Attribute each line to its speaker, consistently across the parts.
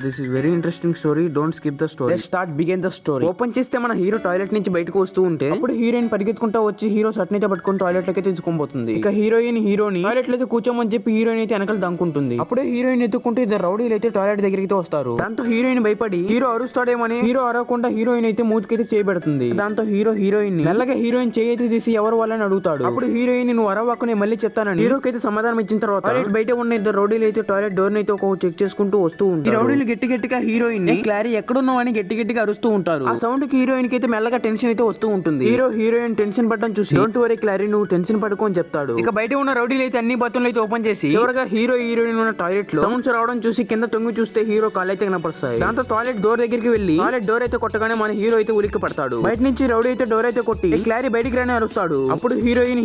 Speaker 1: This is very interesting story. Don't skip the story. Let's start begin the story. Open చేస్తే మన hero toilet నుంచి బయటకు వస్తూ ఉంటే అప్పుడు హీరోయిన్ పరిగెత్తుకుంటూ వచ్చి హీరో షర్ట్ అయితే పట్టుకుని టాయిలెట్ లోకి తీసుకుపోతుంది. ఇక హీరోయిన్ హీరోని టాయిలెట్ లో అయితే కూర్చోమని చెప్పి హీరోయిన్ అయితే వెనకాల దంకుంటుంది. అప్పుడే హీరోయిన్ ఎత్తుకుంటూ ఇద్దరు రౌడీలు అయితే టాయిలెట్ దగ్గరికి వస్తారు. దాంతో హీరోయిన్ భయపడి హీరో అరుస్తాడేమని హీరో అరవకుండా హీరోయిన్ అయితే మూతికైతే చేయబెడుతుంది. దాంతో హీరోయిన్ మెల్లగా హీరోయిన్ చేయి అయితే తీసి ఎవరు వాళ్ళని అడుగుతాడు. అప్పుడు హీరోయిన్ నువ్వు అరవకు నేను మళ్ళీ చెప్తానని హీరోకి అయితే సమాధానం ఇచ్చిన తర్వాత టాయిలెట్ బయట ఉన్న ఇద్దరు రౌడీలు అయితే టాయిలెట్ డోర్ అయితే ఒక చెక్ చేసుకుంటూ వస్తూ ఉంటారు. ఈ రౌడీలు గట్టిగా హీరోయిన్ క్లారీ ఎక్కడున్నావు అని గట్టిగా అరుస్తూ ఉంటారు. ఆ సౌండ్ కి హీరోయిన్ కి అయితే మెల్లగా టెన్షన్ అయితే వస్తూ ఉంటుంది. హీరోయిన్ టెన్షన్ పడడం చూసి డోంట్ వరీ క్లారీ నువ్వు టెన్షన్ పడుకో అని చెప్తాడు. ఇక బయట ఉన్న రౌడీలు అయితే అన్ని బతులు అయితే ఓపెన్ చేసి చివరగా హీరోయిన్ ఉన్న టాయిలెట్ లో సౌండ్స్ రావడం చూసి కింద తొంగి చూస్తే హీరో కాళ్ళు అయితే కనపడతాయి. దాంతో టాయిలెట్ డోర్ దగ్గరికి వెళ్లి టాయిలెట్ డోర్ అయితే కొట్టగానే మన హీరో అయితే ఉలిక్కి పడతాడు. బయట నుంచి రౌడీ అయితే డోర్ అయితే కొట్టి క్లారీ బయటికి రాని అరుస్తాడు. అప్పుడు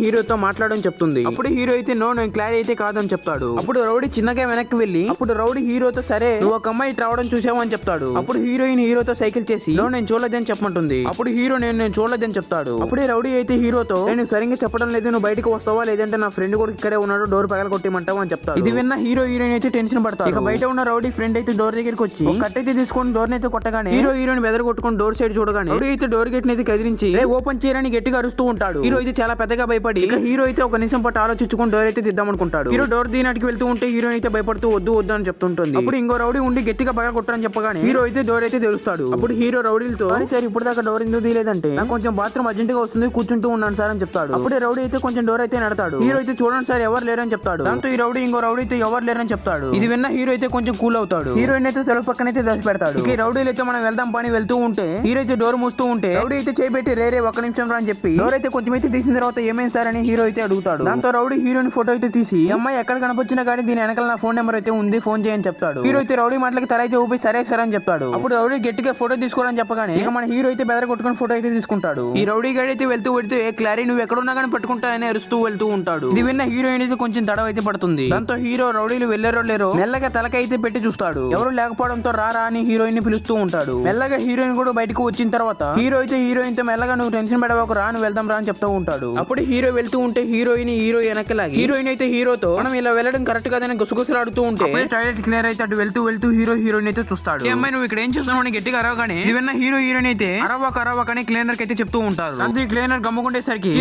Speaker 1: హీరోతో మాట్లాడని చెప్తుంది. అప్పుడు హీరో అయితే నో నేను క్లారీ అయితే కాదని చెప్తాడు. అప్పుడు రౌడీ చిన్నగా వెనక్కి వెళ్లి అప్పుడు రౌడీ హీరోతో సరే నువ్వు ఒక అమ్మాయి రావడం చూసావు అని చెప్తాడు. అప్పుడు హీరోతో సైకిల్ చేసి నేను చూడలేదని చెప్పమంటుంది. అప్పుడు హీరో నేను చూడలేదని చెప్తాడు. అప్పుడే రౌడీ అయితే హీరోతో నేను సరిగ్గా చెప్పడం లేదు నువ్వు బయటకు వస్తావా లేదంటే నా ఫ్రెండ్ కూడా ఇక్కడే ఉన్నాడు డోర్ పగల కొట్టేమంటావు అని చెప్తాడు. ఇది విన్న హీరోయిన్ అయితే టెన్షన్ పడతాడు. ఇక బయట ఉన్న రౌడీ ఫ్రెండ్ అయితే డోర్ దగ్గరికి వచ్చి కట్ అయితే తీసుకొని డోర్ అయితే కొట్టగానే హీరోయిన్ బెదర కొట్టుకొని డోర్ సైడ్ చూడగానే రౌడీ అయితే డోర్ గేట్ అయితే కదిలించి ఓపెన్ చేయరని గట్టిగా అరుస్తూ ఉంటాడు. హీరో అయితే చాలా పెద్దగా భయపడి ఇక హీరో అయితే ఒక నిమిషం పాటు ఆలోచించుకొని డోర్ అయితే దిద్దాం అనుకుంటాడు. హీరో డోర్ దీనాటికి వెళ్తూ ఉంటే హీరోయిన్ అయితే భయపడుతూ వద్దు అని చెప్తుంటుంది. అప్పుడు ఇంకో రౌడీ ఉండి గట్టిగా పగల కొట్టని చెప్పగానే హీరో అయితే డోర్ అయితే తెరుస్తాడు. అప్పుడు హీరో రౌడీలతో సార్ ఇప్పుడు దాకా డోర్ ఎందుకు తీయలేదంటే నాకు కొంచెం బాత్రూమ్ అర్జెంట్ గా వస్తుంది కూర్చుంటూ ఉన్నాను సార్ అని చెప్తాడు. అప్పుడే రౌడీ అయితే కొంచెం డోర్ అయితే నడతాడు. హీరో అయితే చూడండి సార్ ఎవరు లేరని చెప్తాడు. దాంతో ఈ రౌడీ ఇంకో రౌడీ అయితే ఎవరు లేరని చెప్తాడు. ఇది విన్న హీరో అయితే కొంచెం కూల్ అవుతాడు. హీరోయిన్ అయితే తలుపు పక్కన అయితే దశ పెడతాడు. ఇక రౌడీలు అయితే మనం వెళ్దాం పని వెళ్తూ ఉంటే హీరో అయితే డోర్ మూస్తూ ఉంటే రౌడీ అయితే చేయబెట్టి రేరే ఒక్క నిమిషం రా అని చెప్పి డోర్ అయితే కొంచెం అయితే తీసిన తర్వాత ఏమైంది సార్ అని హీరో అయితే అడుగుతాడు. దాంతో రౌడీ హీరోయిన్ ఫోటో అయితే తీసి అమ్మాయి ఎక్కడ కనపొచ్చినా కానీ దీని వెనకాల నా ఫోన్ నెంబర్ అయితే ఉంది ఫోన్ చేయని చెప్తాడు. హీరో అయితే రౌడీ మాటలకి తల అయితే ఊపి సరే సరే అని చెప్తాడు. అప్పుడు రౌడీ గట్టిగా ఫోటో తీసుకోవాలని చెప్పగానే ఇక మన హీరో అయితే బెదర కొట్టుకుని ఫోటో అయితే తీసుకుంటాడు. ఈ రౌడీ గడి అయితే వెళ్తూ క్లారీ నువ్వు ఎక్కడున్నా కానీ పట్టుకుంటానని అరుస్తూ వెళ్తూ ఉంటాడు. ఇది విన్న హీరోయిన్ అయితే కొంచెం తడవ అయితే పడుతుంది. దాంతో హీరో రౌడీలు వెళ్ళారో లేరో మెల్లగా తలక అయితే పెట్టి చూస్తాడు. ఎవరు లేకపోవడంతో రారా అని హీరోయిన్ ని పిలుస్తూ ఉంటాడు. మెల్లగా హీరోయిన్ కూడా బయటకు వచ్చిన తర్వాత హీరోయిన్ తో మెల్లగా నువ్వు టెన్షన్ పడవకు రా నువ్వు వెళ్దాం రా అని చెప్తూ ఉంటాడు. అప్పుడు హీరో వెళ్తూ ఉంటే హీరో వెనకలాగి హీరోయిన్ అయితే హీరోతో మనం ఇలా వెళ్ళడం కరెక్ట్ కాదని గుసగుసలాడుతూ ఉంటే టాయిలెట్ క్లియర్ అయితే అటు వెళ్తూ హీరోయిన్ అయితే చూస్తాడు. అమ్మాయి నువ్వు ఇక్కడ ఏం చేస్తున్నావు అని గట్టిగా అరవగానే విన్న హీరోయిన్ అయితే అరవక అని క్లీనర్ కి అయితే చెప్తూ ఉంటారు. అంతే ఈ క్లీనర్ గమ్ముకుంటేసరికి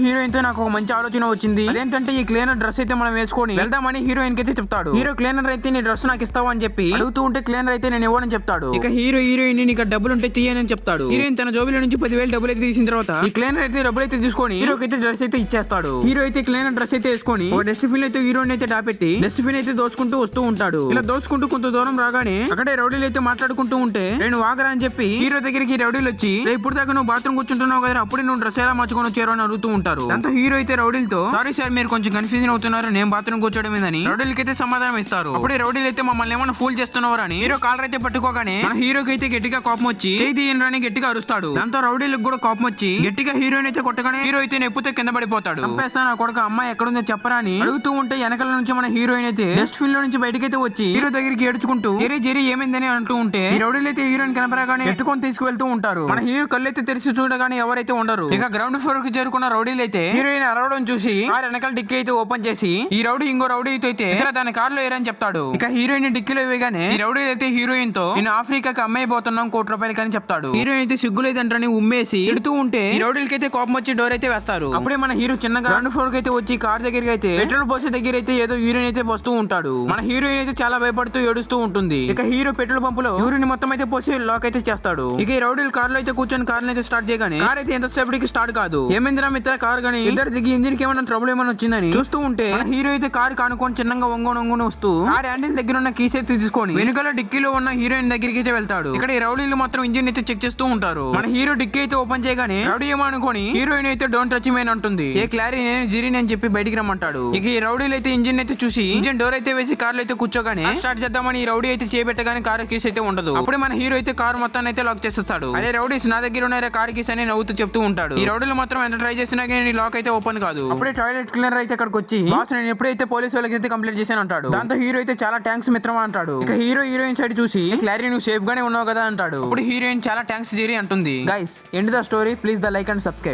Speaker 1: హీరోయిన్ తో నాకు ఒక మంచి ఆలోచన వచ్చింది. అదేంటంటే ఈ క్లీనర్ డ్రెస్ అయితే మనం వేసుకొని వెళ్దామని హీరోయిన్ కి అయితే చెప్తాడు. హీరో క్లీనర్ అయితే నీ డ్రెస్ నాకు ఇస్తావా అని చెప్పి అడుగుతూ ఉంటే క్లీనర్ అయితే నేను ఇవ్వనని చెప్తాడు. ఇక హీరోయిన్ నీకు డబ్బులు ఉంటే తీయని చెప్తాడు. హీరోయిన్ తన జోబులో నుంచి 10,000 డబ్బులు అయితే తీసిన తర్వాత ఈ క్లీనర్ అయితే డబ్బులు అయితే తీసుకొని హీరోకి అయితే డ్రెస్ అయితే ఇచ్చేస్తాడు. హీరో అయితే క్లీనర్ డ్రెస్ అయితే వేసుకొని ఒక డస్ట్బిన్ అయితే హీరోయిన్ అయితే దాపెట్టి డస్ట్బిన్ అయితే దోసుకుంటూ వస్తూ ఉంటాడు. ఇలా దోసుకుంటూ కొంత దూరం రాగానే అక్కడే రౌడీలు అయితే మాట్లాడుకుంటూ ఉంటే నేను వాగరా అని చెప్పి హీరో దగ్గరికి రౌడీలు వచ్చి ఇప్పుడు దాకా నువ్వు బాత్రూమ్ కూర్చుంటున్నావు కదా అప్పుడే నువ్వు డ్రెస్ ఎలా మార్చుకొని వచ్చారు అని అడుగుతూ ఉంటారు. దాంతో హీరో అయితే రౌడీలతో సారీ సార్ మీరు కొంచెం కన్ఫ్యూజన్ అవుతున్నారు నేను బాత్రూమ్ కూర్చోడమేదని రౌడీలకి అయితే సమాధానం ఇస్తారు. అప్పుడే రౌడీలు అయితే మమ్మల్ని ఏమైనా ఫూల్ చేస్తున్నారు అని హీరో కాలర్ అయితే పట్టుకోగానే మన హీరోకి అయితే గట్టిగా కోపం వచ్చి చేయి తీయని గట్టిగా అరుస్తాడు. దాంతో రౌడీలకు కూడా కోపం వచ్చి గట్టిగా హీరోయిన్ అయితే కొట్టగానే హీరో అయితే నెప్పుతో కింద పడిపోతాడు. చంపేస్తాను ఆ కొడుకు అమ్మాయి ఎక్కడుందో చెప్పరా అని అడుగుతూ ఉంటే వెనకాల నుంచి మన హీరోయిన్ అయితే డస్ట్బిన్ లో నుంచి బయటకైతే వచ్చి హీరో దగ్గరికి ఏడ్చుకుంటూ జెరీ ఏమైందని అంటూ ఉంటే ఈ రౌడీలు అయితే హీరోయిన్ కనపడగానే ఎత్తుకొని తీసుకువెళ్తూ ఉంటారు. మన హీరో కళ్ళు అయితే తెరిచి చూడగానే ఎవరైతే ఉండరు. ఇక గ్రౌండ్ ఫ్లోర్ కి చేరుకున్న రౌడీలు అయితే హీరోయిన్ అరవడం చూసి కార్ వెనకాల డిక్కీ అయితే ఓపెన్ చేసి ఈ రౌడీ ఇంకో రౌడీ అయితే దాని కార్ లో ఏరని చెప్తాడు. ఇక హీరోయిన్ డిక్కీలో వేయగానే ఈ రౌడీ అయితే హీరోయిన్ తో నేను ఆఫ్రికాకి అమ్మాయి పోతున్నాం ₹1,00,00,000 అని చెప్తాడు. హీరోయిన్ అయితే సిగ్గులేదంటని ఉమ్మేసి ఎడుతూ ఉంటే ఈ రౌడీలకి అయితే కోపం వచ్చి డోర్ అయితే వేస్తారు. అప్పుడే మన హీరో చిన్నగా గ్రౌండ్ ఫ్లోర్ కి అయితే వచ్చి కార్ దగ్గరికి అయితే పెట్రోల్ పోసే దగ్గర అయితే ఏదో యూరిన్ అయితే పోస్తూ ఉంటాడు. మన హీరోయిన్ అయితే చాలా భయపడుతూ ఏడుస్తూ ఉంటుంది. ఇక హీరో పెట్రోల్ పంపులో యూరిన్ మొత్తం అయితే పోసి లాక్ అయితే చేస్తాడు. ఇక ఈ రౌడీలు కార్ లో అయితే కూర్చొని కార్ అయితే స్టార్ట్ చేయగానే కార్ అయితే ఎంతసేపటికి స్టార్ట్ కాదు. ఏమైందిరా మిత్ర కార్ గానీ ఇద్దరు దిగి ఇంజిన్ కి ఏమైనా ట్రబుల్ ఏమైనా వచ్చిందని చూస్తూ ఉంటే హీరో అయితే కార్ కానుకొని చిన్నగా ఒంగొని వస్తూ కార్ హ్యాండిల్ దగ్గర ఉన్న కీస్ అయితే తీసుకొని వెనుకల డిక్కీలో ఉన్న హీరోయిన్ దగ్గరికి అయితే వెళ్తాడు. ఇక్కడ ఈ రౌడీలు మాత్రం ఇంజిన్ అయితే చెక్ చేస్తూ ఉంటారు. మన హీరో డిక్కీ అయితే ఓపెన్ చేయగానే రౌడీ ఏమో అనుకొని హీరోయిన్ అయితే డోంట్ టచ్ మీ అని అంటుంది. ఏ క్లారీ నేను జిరిని అని చెప్పి బయటికి రమ్మంటాడు. ఇక ఈ రౌడీలు అయితే ఇంజిన్ అయితే చూసి ఇంజిన్ డోర్ అయితే వేసి కార్ లో అయితే కూర్చోగానే స్టార్ట్ చేద్దామని ఈ రౌడీ అయితే చేపెట్టగానే కార్ కీస్ అయితే ఉండదు. అప్పుడే మన హీరో అయితే కార్ మొత్తాన్ని అయితే లాక్ చేస్తాడు. అదే రౌడీస్ నా దగ్గర ఉన్నారే కార్ కీస్ అని నవ్వుతూ చెప్తూ ఉంటాడు. ఈ రౌడీలు మాత్రం ఎంత ట్రై చేసినా కానీ లాక్ అయితే ఓపెన్ కాదు. అప్పుడే టాయిలెట్ క్లీనర్ అయితే అక్కడికి వచ్చి బాస్ నేను ఎప్పుడైతే పోలీసు వాళ్ళకి అయితే కంప్లైంట్ చేశాను అంటాడు. దాంతో హీరో అయితే చాలా థ్యాంక్స్ మిత్రమా అంటాడు. ఇక హీరోయిన్ సైడ్ చూసి క్లారీ నువ్వు సేఫ్ గానే ఉన్నావు కదా అంటాడు. అప్పుడు హీరోయిన్ చాలా థ్యాంక్స్ జెరీ అంటుంది. Guys end the story please the like and subscribe.